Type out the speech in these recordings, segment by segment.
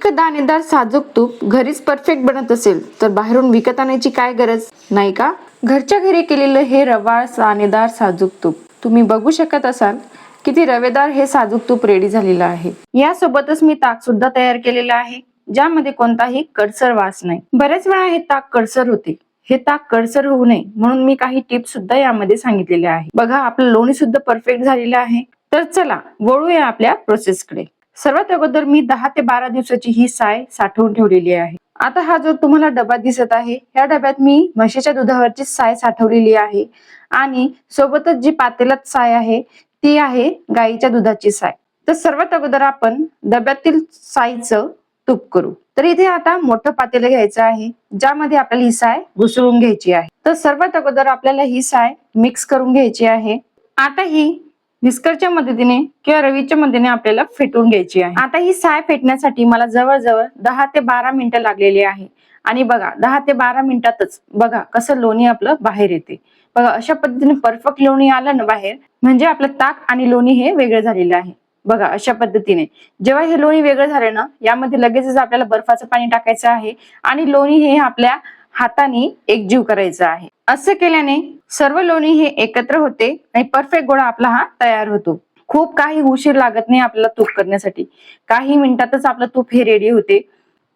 इतकं दाणेदार साजूक तूप घरीच परफेक्ट बनत असेल तर बाहेरून विकत आणायची काय गरज नाही का? घरच्या घरी केलेलं हे रवाळ दाणेदार साजूक तूप तुम्ही बघू शकत असाल किती रवेदार हे साजूक तूप रेडी झालेलं आहे। यासोबतच मी ताक सुद्धा तयार केलेलं आहे, ज्यामध्ये कोणताही कडसर वास नाही। बरेच वेळा हे ताक कडसर होते, हे ताक कडसर होऊ नये म्हणून मी काही टिप्स सुद्धा यामध्ये सांगितलेल्या आहे। बघा, आपलं लोणी सुद्धा परफेक्ट झालेलं आहे। तर चला वळूया आपल्या प्रोसेसकडे। सर्वात अगोदर मी 10 ते 12 दिवसाची ही साय साठवून ठेवलेली आहे। आता हा जो तुम्हाला डबा दिसत आहे, या डब्यात मी म्हशीच्या दुधावरची साय साठवलेली आहे आणि सोबतच जी पातेल्यात साय आहे ती आहे गाईच्या दुधाची साय। तर सर्वात अगोदर आपण डब्यातील सायचं तूप करू। तर इथे आता मोठं पातेलं घ्यायचं आहे, ज्यामध्ये आपल्याला ही साय घुसळून घ्यायची आहे। तर सर्वात अगोदर आपल्याला ही साय मिक्स करून घ्यायची आहे। आता ही विस्करच्या मदतीने किंवा रवीच्या मदतीने आपल्याला फेटून घ्यायची आहे। आता ही साय फेटण्यासाठी मला जवळजवळ 10 ते 12 मिनिटं लागलेली आहे। आणि बघा 10 ते 12 मिनिटातच बघा कसं लोणी आपलं बाहेर येते। बघा अशा पद्धतीने परफेक्ट लोणी आलं ना बाहेर, म्हणजे आपलं ताक आणि लोणी हे वेगळं झालेलं आहे। बघा अशा पद्धतीने जेव्हा हे लोणी वेगळं झालं ना, यामध्ये लगेचच आपल्याला बर्फाचं पाणी टाकायचं आहे आणि लोणी हे आपल्या हाताने एकजीव करायचं आहे। असं केल्याने सर्व लोणी हे एकत्र होते आणि परफेक्ट गोळा आपला हा तयार होतो। खूप काही उशीर लागत नाही आपल्याला तूप करण्यासाठी, काही मिनिटातच आपलं तूप हे रेडी होते।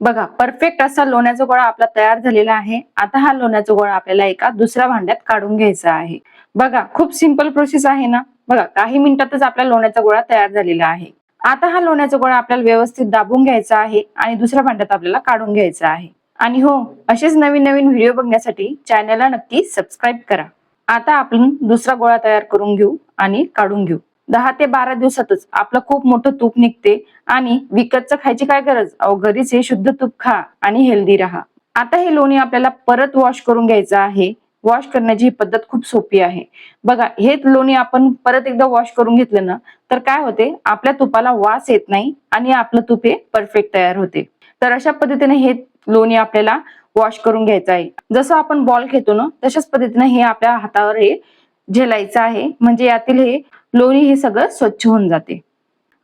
बघा परफेक्ट असा लोण्याचा गोळा आपला तयार झालेला आहे। आता हा लोण्याचा गोळा आपल्याला एका दुसऱ्या भांड्यात काढून घ्यायचा आहे। बघा खूप सिंपल प्रोसेस आहे ना। बघा काही मिनिटातच आपला लोण्याचा गोळा तयार झालेला आहे। आता हा लोण्याचा गोळा आपल्याला व्यवस्थित दाबून घ्यायचा आहे आणि दुसऱ्या भांड्यात आपल्याला काढून घ्यायचा आहे। आणि हो, असेच नवीन नवीन व्हिडिओ बघण्यासाठी चॅनलला नक्की सबस्क्राईब करा। आता आपण दुसरा गोळा तयार करून घेऊ आणि काढून घेऊ। 10 ते 12 दिवसातच आपलं खूप मोठं तूप निघते आणि विकतचं खायची काय गरज, अहो घरीच हे शुद्ध तूप खा आणि हेल्दी राहा। आता हे लोणी आपल्याला परत वॉश करून घ्यायचं आहे। वॉश करण्याची ही पद्धत खूप सोपी आहे। बघा हे लोणी आपण परत एकदा वॉश करून घेतलं ना, तर काय होते आपल्या तुपाला वास येत नाही आणि आपलं तूप हे परफेक्ट तयार होते। तर अशा पद्धतीने हे लोणी आपल्याला वॉश करून घ्यायचं आहे। जसं आपण बॉल घेतो ना, तशाच पद्धतीने हे आपल्या हातावर हे झेलायचं आहे, म्हणजे यातील हे लोणी हे सगळं स्वच्छ होऊन जाते।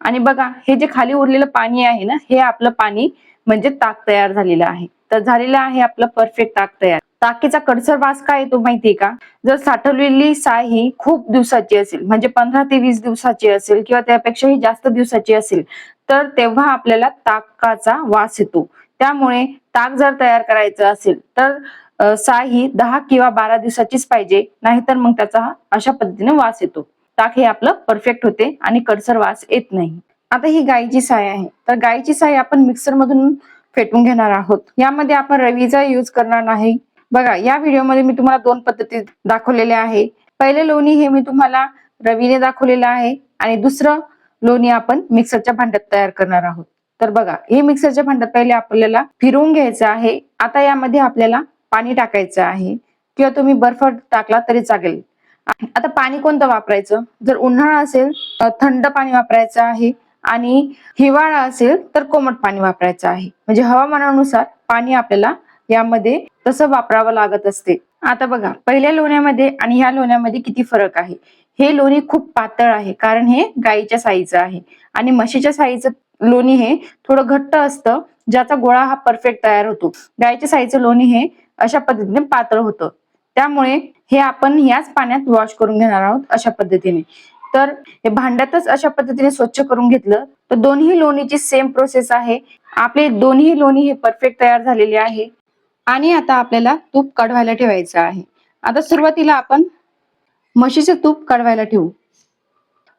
आणि बघा हे जे खाली उरलेलं पाणी आहे ना, हे आपलं पाणी म्हणजे ताक तयार झालेलं आहे। तर झालेलं आहे आपलं परफेक्ट ताक तयार। ताकेचा कडसर वास काय येतो माहितीये का? जर साठवलेली साय ही खूप दिवसाची असेल, म्हणजे 15 ते 20 दिवसाची असेल किंवा त्यापेक्षाही जास्त दिवसाची असेल, तर तेव्हा आपल्याला ताकाचा वास येतो। त्यामुळे ताक जर तयार करायचं असेल तर साय ही 10 किंवा 12 दिवसाचीच पाहिजे, नाहीतर मग त्याचा अशा पद्धतीने वास येतो। ताक हे आपलं परफेक्ट होते आणि कडसर वास येत नाही। आता ही गाईची साय आहे, तर गाईची साय आपण मिक्सर मधून फेटून घेणार आहोत। यामध्ये आपण रवीचा यूज करणार नाही। बघा या व्हिडिओमध्ये मी तुम्हाला दोन पद्धती दाखवलेल्या आहे। पहिले लोणी हे मी तुम्हाला रवीने दाखवलेलं आहे आणि दुसरं लोणी आपण मिक्सरच्या भांड्यात तयार करणार आहोत। तर बघा हे मिक्सरच्या भांड्यात पहिले आपल्याला फिरवून घ्यायचं आहे। आता यामध्ये आपल्याला पाणी टाकायचं आहे किंवा तुम्ही बर्फ टाकला तरी चालेल। आता पाणी कोणतं वापरायचं, जर उन्हाळा असेल तर थंड पाणी वापरायचं आहे आणि हिवाळा असेल तर कोमट पाणी वापरायचं आहे। म्हणजे हवामानानुसार पाणी आपल्याला यामध्ये तसं वापरावं लागत असते। आता बघा पहिल्या लोण्यामध्ये आणि ह्या लोण्यामध्ये किती फरक आहे। हे लोणी खूप पातळ आहे, कारण हे गाईच्या साईचं आहे आणि म्हशीच्या साईचं लोणी हे थोडं घट्ट असतं, ज्याचा गोळा हा परफेक्ट तयार होतो। गाईच्या साईचं लोणी हे अशा पद्धतीने पातळ होतं। त्यामुळे हे आपण याच पाण्यात वॉश करून घेणार आहोत अशा पद्धतीने। तर हे भांड्यातच अशा पद्धतीने स्वच्छ करून घेतलं तर दोन्ही लोणीची सेम प्रोसेस आहे। आपले दोन्ही लोणी हे परफेक्ट तयार झालेले आहे आणि आता आपल्याला तूप कढवायला ठेवायचं आहे। आता सुरुवातीला आपण म्हशीचं तूप कढवायला ठेवू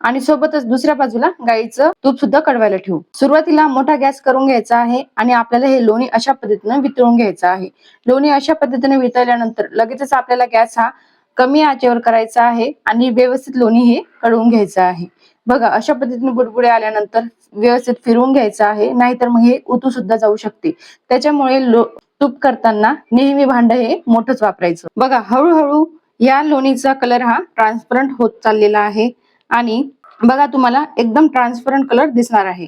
आणि सोबतच दुसऱ्या बाजूला गाईचं तूप सुद्धा कढवायला ठेवू। सुरुवातीला मोठा गॅस करून घ्यायचा आहे आणि आपल्याला हे लोणी अशा पद्धतीने वितळून घ्यायचं आहे। लोणी अशा पद्धतीने वितळल्यानंतर लगेचच आपल्याला गॅस हा कमी आचेवर करायचा आहे आणि व्यवस्थित लोणी हे कढवून घ्यायचं आहे। बघा अशा पद्धतीने बुडबुडे आल्यानंतर व्यवस्थित फिरवून घ्यायचं आहे, नाहीतर मग हे उतू सुद्धा जाऊ शकते। त्याच्यामुळे तूप करताना नेहमी भांड हे मोठंच वापरायचं। बघा हळूहळू या लोणीचा कलर हा ट्रान्सपरंट होत चाललेला आहे आणि बघा तुम्हाला एकदम ट्रान्सपरंट कलर दिसणार आहे।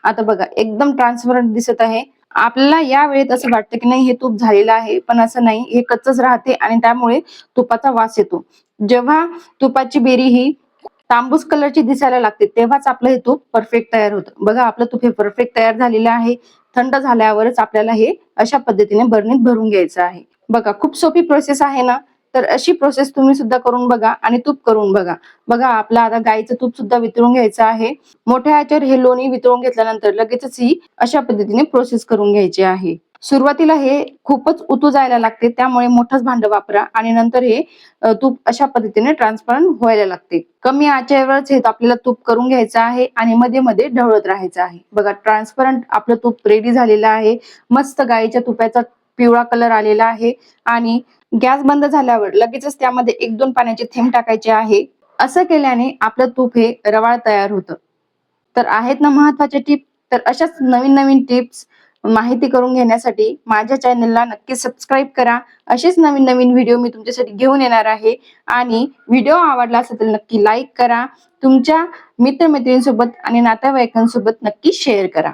आता बघा एकदम ट्रान्सपरंट दिसत आहे। आपल्याला या वेळेत असं वाटतं की नाही हे तूप झालेलं आहे, पण असं नाही, हे कच्चच राहते आणि त्यामुळे तुपाचा वास येतो। जेव्हा तुपाची बेरी ही तांबूस कलरची दिसायला लागते तेव्हाच आपलं हे तूप परफेक्ट तयार होतं। बघा आपलं तूप हे परफेक्ट तयार झालेलं आहे। थंड झाल्यावरच आपल्याला हे अशा पद्धतीने बरणीत भरून घ्यायचं आहे. बघा, खूप सोपी प्रोसेस आहे ना. तर अशी प्रोसेस तुम्ही सुद्धा करून बघा आणि तूप करून बघा. बघा, आपलं आता गाईचं तूप सुद्धा वितळून घ्यायचं आहे. मोठ्या आचेवर हे लोणी वितळून घेतल्यानंतर लगेचच ही अशा पद्धतीने प्रोसेस करून घ्यायची आहे. सुरुवातीला हे खूपच उतू जायला लागते, त्यामुळे मोठंच भांड वापरा आणि नंतर हे तूप अशा पद्धतीने ट्रान्सपरंट व्हायला लागते. कमी आचेवरच हे आपल्याला तूप करून घ्यायचं आहे आणि मध्ये मध्ये ढवळत राहायचं आहे. बघा, ट्रान्सपरंट आपलं तूप रेडी झालेलं आहे. मस्त गाईच्या तुपाचा पिवळा कलर आलेला आहे आणि गॅस बंद झाल्यावर लगेचच त्यामध्ये 1-2 पाण्याचे थेंब टाकायचे आहे. असं केल्याने आपलं तूप हे रवाळ तयार होतं. तर आहेत ना महत्वाचे टिप. तर अशाच नवीन नवीन टिप्स माहिती करून घेण्यासाठी माझ्या चॅनलला नक्की सबस्क्राईब करा. असेच नवीन नवीन व्हिडिओ मी तुमच्यासाठी घेऊन येणार आहे. आणि व्हिडिओ आवडला असेल तर नक्की लाईक करा. तुमच्या मित्रमैत्रिणींसोबत आणि नातेवाईकांसोबत नक्की शेअर करा.